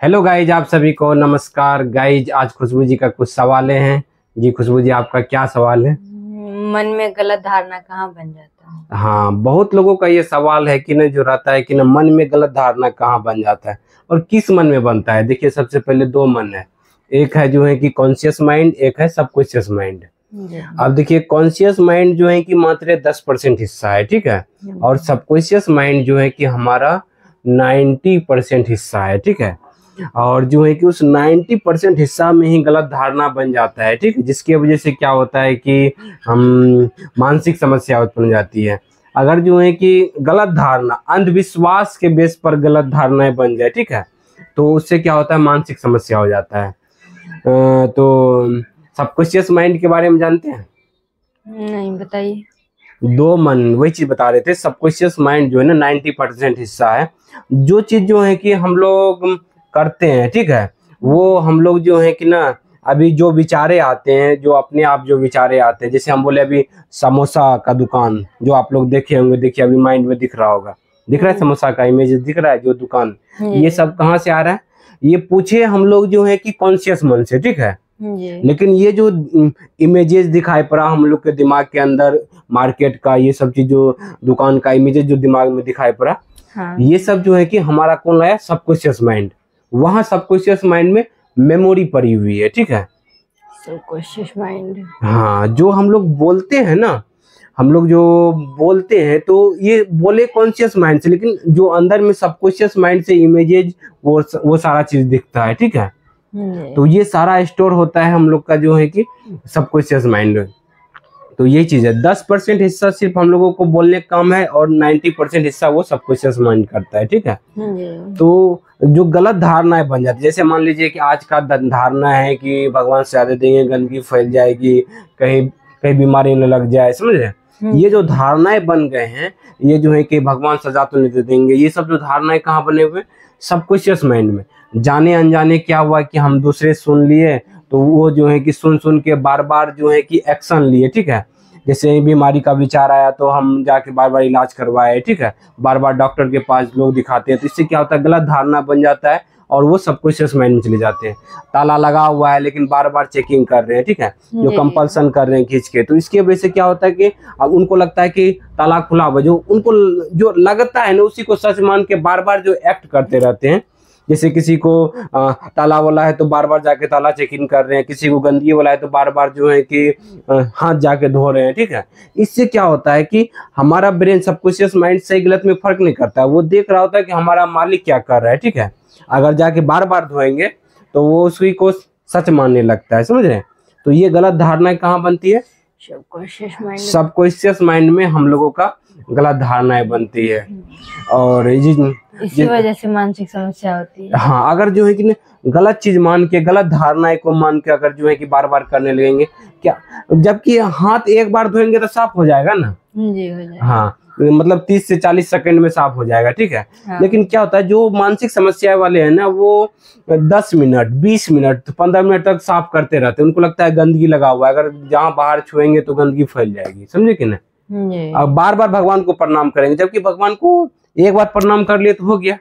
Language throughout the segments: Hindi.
हेलो गाइज, आप सभी को नमस्कार। गाइज, आज खुशबू जी का कुछ सवालें हैं। जी खुशबू जी, आपका क्या सवाल है? मन में गलत धारणा कहाँ बन जाता है? हाँ, बहुत लोगों का ये सवाल है कि न जो रहता है कि न मन में गलत धारणा कहाँ बन जाता है और किस मन में बनता है। देखिए, सबसे पहले दो मन है। एक है जो है कि कॉन्शियस माइंड, एक है सबकॉन्शियस माइंड। अब देखिए, कॉन्शियस माइंड जो है कि मात्र 10% हिस्सा है, ठीक है, और सबकॉन्शियस माइंड जो है कि हमारा 90% हिस्सा है, ठीक है। और जो है कि उस 90% हिस्सा में ही गलत धारणा बन जाता है, ठीक है, जिसकी वजह से क्या होता है कि हम मानसिक समस्या उत्पन्न हो जाती है। अगर जो है कि गलत धारणा अंधविश्वास के बेस पर गलत धारणाएं बन जाए, ठीक है, तो उससे क्या होता है, मानसिक समस्या हो जाता है। तो सबकॉन्शियस माइंड के बारे में जानते हैं? नहीं, बताइए। दो मन, वही चीज बता रहे थे। सबकॉन्शियस माइंड जो है ना 90% हिस्सा है। जो चीज जो है कि हम लोग करते हैं, ठीक है, वो हम लोग जो है कि ना अभी जो विचारे आते हैं, जो अपने आप जो विचारे आते हैं, जैसे हम बोले अभी समोसा का दुकान जो आप लोग देखे होंगे, देखिए अभी माइंड में दिख रहा होगा, दिख रहा है समोसा का इमेज दिख रहा है जो दुकान, ये सब कहाँ से आ रहा है? ये पूछे हम लोग जो है कि कॉन्शियस मन से, ठीक है। लेकिन ये जो इमेजेस दिखाई पड़ा हम लोग के दिमाग के अंदर, मार्केट का ये सब चीज, जो दुकान का इमेजेस जो दिमाग में दिखाई पड़ा, हाँ। ये सब जो है कि हमारा कौन है? Subconscious mind. वहाँ सबकॉन्शियस माइंड में मेमोरी पड़ी हुई है, ठीक है। सबकॉन्शियस माइंड, हाँ, जो हम लोग बोलते हैं ना, हम लोग जो बोलते हैं तो ये बोले कॉन्शियस माइंड से, लेकिन जो अंदर में सबकॉन्शियस माइंड से इमेजेज वो सारा चीज दिखता है, ठीक है। तो ये सारा स्टोर होता है हम लोग का जो है कि सबकॉन्शियस माइंड। तो यही चीज है, 10% हिस्सा सिर्फ हम लोगों को बोलने का काम है और 90% हिस्सा वो सबकॉन्शियस माइंड करता है, ठीक है। तो जो गलत धारणाएं बन जाती है, जैसे मान लीजिए कि आज का धारणा है कि भगवान से ज्यादा देंगे गंदगी फैल जाएगी, कहीं कहीं बीमारी न लग जाए, समझ रहे? ये जो धारणाएं बन गए हैं, ये जो है कि भगवान सजा तो नहीं देंगे, ये सब जो धारणाएं कहाँ बने हुए? सबकॉन्शियस माइंड में। जाने अनजाने क्या हुआ कि हम दूसरे सुन लिए, तो वो जो है कि सुन सुन के बार बार जो है कि एक्शन लिए, ठीक है। जैसे बीमारी का विचार आया तो हम जाके बार बार इलाज करवाए, ठीक है, बार बार डॉक्टर के पास लोग दिखाते हैं, तो इससे क्या होता है, गलत धारणा बन जाता है और वो सबकॉन्शियस माइंड में चले जाते हैं। ताला लगा हुआ है लेकिन बार बार चेकिंग कर रहे हैं, ठीक है, जो कंपल्सन कर रहे हैं खींच के, तो इसकी वजह से क्या होता है कि अब उनको लगता है कि ताला खुला हुआ, जो उनको जो लगता है ना उसी को सच मान के बार बार जो एक्ट करते रहते हैं। जैसे किसी को ताला वाला है तो बार बार जाके ताला चेक इन कर रहे हैं, किसी को गंदगी वाला है तो बार बार जो है कि हाथ जाके धो रहे हैं, ठीक है। इससे क्या होता है कि हमारा ब्रेन सबकॉन्शियस माइंड सही गलत में फर्क नहीं करता है, वो देख रहा होता है कि हमारा मालिक क्या कर रहा है, ठीक है। अगर जाके बार बार धोएंगे तो वो उसी को सच मानने लगता है, समझ रहे हैं? तो ये गलत धारणाएं कहाँ बनती है? सबकॉन्शियस माइंड में हम लोगों का गलत धारणाएं बनती है, और इसी वजह से मानसिक समस्या होती है। हाँ, अगर जो है कि गलत चीज मान के, गलत धारणाएं को मान के अगर जो है कि बार बार करने लगेंगे, क्या, जबकि हाथ एक बार धोएंगे तो साफ हो जाएगा ना? जी, हो जाएगा। हाँ, मतलब 30 से 40 सेकंड में साफ हो जाएगा, ठीक है। हाँ। लेकिन क्या होता है, जो मानसिक समस्या वाले हैं ना, वो 10 मिनट 20 मिनट 15 मिनट तक साफ करते रहते हैं। उनको लगता है गंदगी लगा हुआ है, अगर जहाँ बाहर छुएंगे तो गंदगी फैल जाएगी, समझे कि नहीं? अब बार बार भगवान को प्रणाम करेंगे, जबकि भगवान को एक बार प्रणाम कर लिए तो हो गया,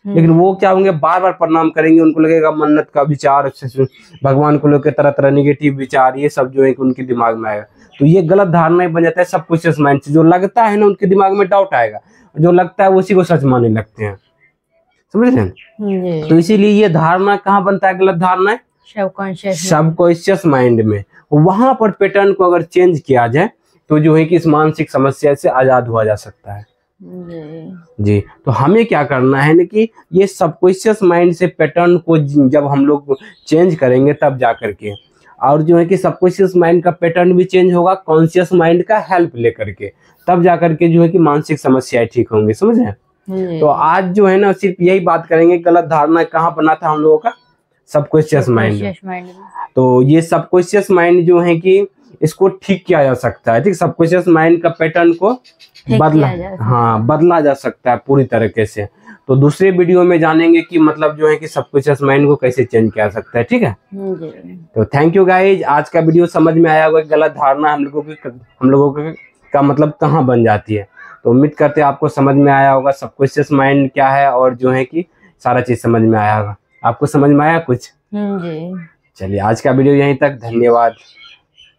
लेकिन वो क्या होंगे, बार बार प्रणाम करेंगे, उनको लगेगा मन्नत का विचार, भगवान को लेकर तरह तरह निगेटिव विचार, ये सब जो है कि उनके दिमाग में आएगा। तो ये गलत धारणाएं बन जाता है सबकॉन्शियस माइंड से। जो लगता है ना उनके दिमाग में डाउट आएगा, जो लगता है उसी को सच मानने लगते हैं, समझ रहे हैं? तो इसीलिए ये धारणा कहाँ बनता है, गलत धारणा? सबकॉन्शियस माइंड में। वहां पर पैटर्न को अगर चेंज किया जाए तो जो है कि इस मानसिक समस्या से आजाद हुआ जा सकता है। जी, तो हमें क्या करना है ना कि ये सबकॉन्शियस माइंड से पैटर्न को जब हम लोग चेंज करेंगे तब जा करके, और जो है कि सबकॉन्शियस माइंड का पैटर्न भी चेंज होगा कॉन्शियस माइंड का हेल्प लेकर के, तब जा करके जो है कि मानसिक समस्याएं ठीक होंगी, समझ रहे हैं? तो आज जो है ना सिर्फ यही बात करेंगे, गलत धारणा कहाँ बना था हम लोगों का? Subconscious mind. तो ये सबकॉन्शियस माइंड जो है कि इसको ठीक किया जा सकता है, ठीक, सबकॉन्शियस माइंड का पैटर्न को बदला जा सकता है पूरी तरीके से। तो दूसरे वीडियो में जानेंगे कि मतलब जो है कि सबकॉन्शियस माइंड को कैसे चेंज किया जा सकता है, ठीक है। तो थैंक यू गाइज, आज का वीडियो समझ में आया होगा गलत धारणा हम लोगों का मतलब कहाँ बन जाती है। तो उम्मीद करते हैं आपको समझ में आया होगा सबकॉन्शियस माइंड क्या है, और जो है कि सारा चीज समझ में आया होगा। आपको समझ में आया कुछ? जी। चलिए आज का वीडियो यहीं तक, धन्यवाद।